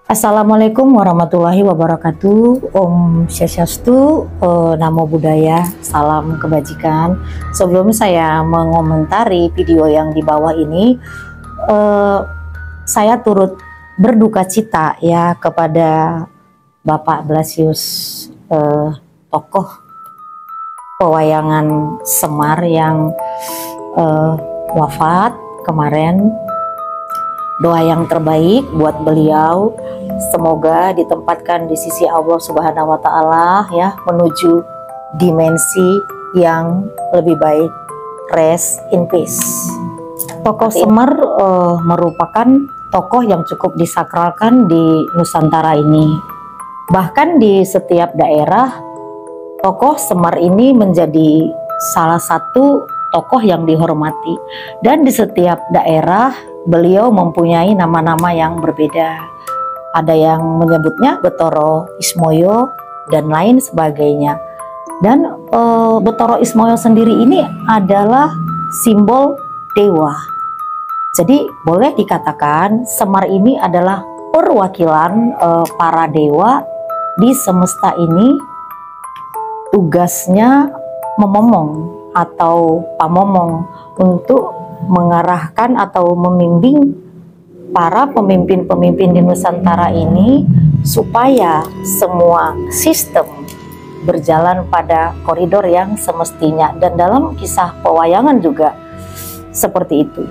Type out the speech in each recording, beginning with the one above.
Assalamualaikum warahmatullahi wabarakatuh. Om Swastiastu, Namo Buddhaya, salam kebajikan. Sebelum saya mengomentari video yang di bawah ini, saya turut berduka cita ya kepada Bapak Blasius, tokoh pewayangan Semar yang wafat kemarin. Doa yang terbaik buat beliau, semoga ditempatkan di sisi Allah Subhanahu wa Ta'ala ya, menuju dimensi yang lebih baik. Rest in peace. Tokoh Semar merupakan tokoh yang cukup disakralkan di Nusantara ini. Bahkan di setiap daerah, tokoh Semar ini menjadi salah satu tokoh yang dihormati, dan di setiap daerah beliau mempunyai nama-nama yang berbeda. Ada yang menyebutnya Betoro Ismoyo dan lain sebagainya. Dan Betoro Ismoyo sendiri ini adalah simbol dewa. Jadi boleh dikatakan Semar ini adalah perwakilan para dewa di semesta ini. Tugasnya memomong atau pamomong untuk mengarahkan atau membimbing para pemimpin-pemimpin di Nusantara ini supaya semua sistem berjalan pada koridor yang semestinya, dan dalam kisah pewayangan juga seperti itu.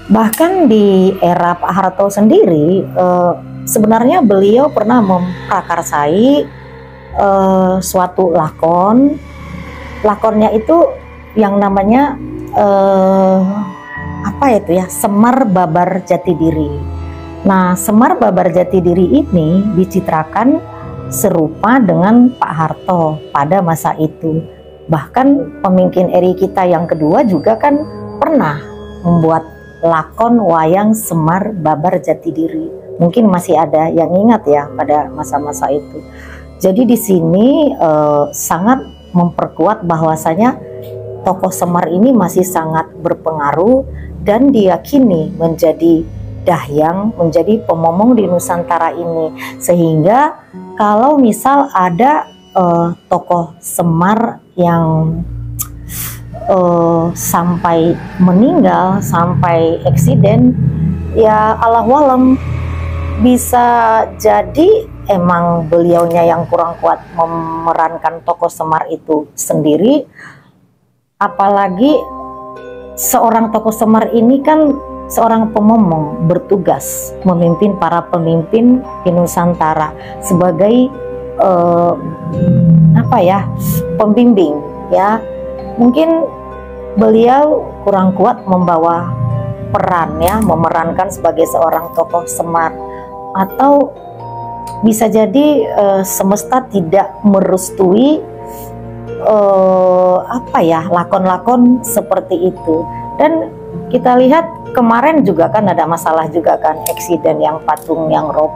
Bahkan di era Pak Harto sendiri sebenarnya beliau pernah memprakarsai suatu lakonnya itu yang namanya Semar Babar Jati Diri. Nah, Semar Babar Jati Diri ini dicitrakan serupa dengan Pak Harto pada masa itu. Bahkan pemimpin RI kita yang kedua juga kan pernah membuat lakon wayang Semar Babar Jati Diri. Mungkin masih ada yang ingat ya pada masa-masa itu. Jadi di sini sangat memperkuat bahwasanya tokoh Semar ini masih sangat berpengaruh dan diyakini menjadi dahyang, menjadi pemomong di Nusantara ini. Sehingga kalau misal ada tokoh Semar yang sampai meninggal, sampai eksiden, ya Allahualam, bisa jadi emang beliaunya yang kurang kuat memerankan tokoh Semar itu sendiri. Apalagi seorang tokoh Semar ini kan seorang pemomong, bertugas memimpin para pemimpin di Nusantara sebagai pembimbing ya. Mungkin beliau kurang kuat membawa peran ya, memerankan sebagai seorang tokoh Semar, atau bisa jadi semesta tidak merestui lakon-lakon seperti itu. Dan kita lihat kemarin juga kan ada masalah juga kan, eksiden yang patung yang roboh,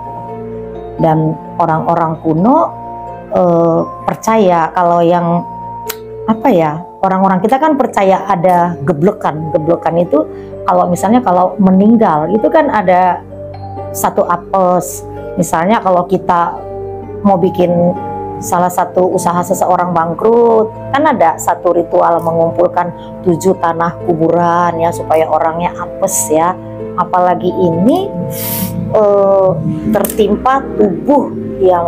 dan orang-orang kuno percaya kalau yang orang-orang kita kan percaya ada geblekan itu kalau misalnya kalau meninggal itu kan ada satu apes. Misalnya kalau kita mau bikin salah satu usaha seseorang bangkrut, kan ada satu ritual mengumpulkan 7 tanah kuburan ya supaya orangnya apes ya. Apalagi ini tertimpa tubuh yang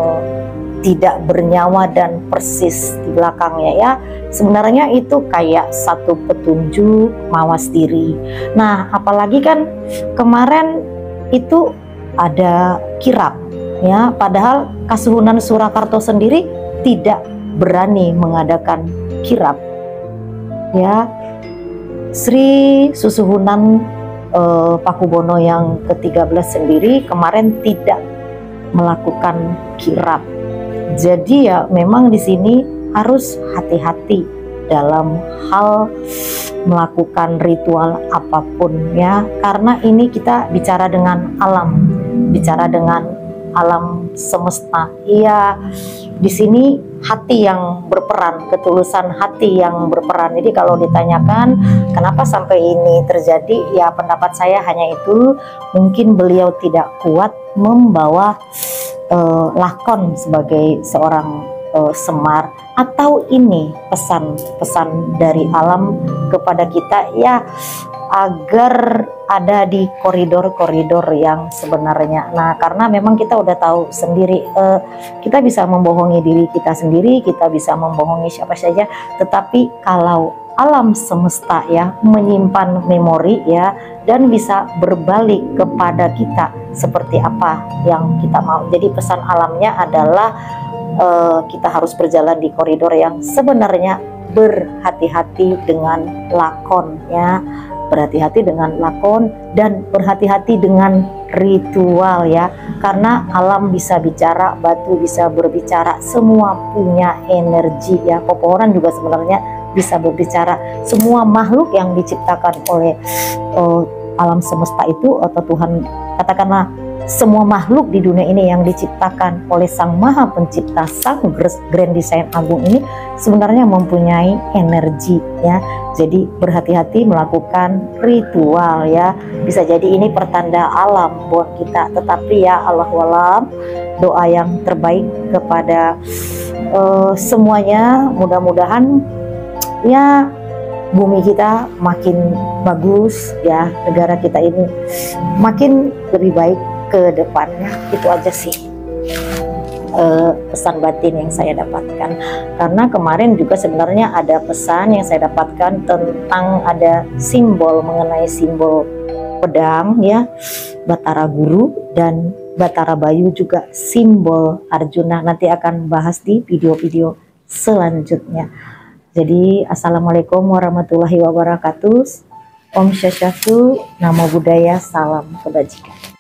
tidak bernyawa dan persis di belakangnya ya. Sebenarnya itu kayak satu petunjuk mawas diri. Nah, apalagi kan kemarin itu ada kirap ya, padahal Kasuhunan Surakarta sendiri tidak berani mengadakan kirap ya. Sri Susuhunan Pakubono yang ke-13 sendiri kemarin tidak melakukan kirap. Jadi ya memang di sini harus hati-hati dalam hal melakukan ritual apapun ya, karena ini kita bicara dengan alam, bicara dengan alam semesta. Iya, di sini hati yang berperan, ketulusan hati yang berperan. Jadi kalau ditanyakan kenapa sampai ini terjadi, ya pendapat saya hanya itu, mungkin beliau tidak kuat membawa lakon sebagai seorang Semar, atau ini pesan-pesan dari alam kepada kita ya, agar ada di koridor-koridor yang sebenarnya. Nah, karena memang kita udah tahu sendiri, kita bisa membohongi diri kita sendiri, kita bisa membohongi siapa saja, tetapi kalau alam semesta ya menyimpan memori ya, dan bisa berbalik kepada kita seperti apa yang kita mau. Jadi pesan alamnya adalah kita harus berjalan di koridor yang sebenarnya, berhati-hati dengan lakon ya, berhati-hati dengan lakon dan berhati-hati dengan ritual ya, karena alam bisa bicara, batu bisa berbicara, semua punya energi ya, pepohonan juga sebenarnya bisa berbicara, semua makhluk yang diciptakan oleh alam semesta itu, atau Tuhan, katakanlah semua makhluk di dunia ini yang diciptakan oleh Sang Maha Pencipta, Sang Grand Design Agung ini sebenarnya mempunyai energi ya. Jadi berhati-hati melakukan ritual ya. Bisa jadi ini pertanda alam buat kita, tetapi ya Allahualam, doa yang terbaik kepada semuanya, mudah-mudahan ya bumi kita makin bagus ya, negara kita ini makin lebih baik ke depannya. Itu aja sih pesan batin yang saya dapatkan. Karena kemarin juga sebenarnya ada pesan yang saya dapatkan tentang ada simbol, mengenai simbol pedang ya, Batara Guru dan Batara Bayu juga simbol Arjuna. Nanti akan bahas di video-video selanjutnya. Jadi assalamualaikum warahmatullahi wabarakatuh. Om Swastiastu, Namo Buddhaya, salam kebajikan.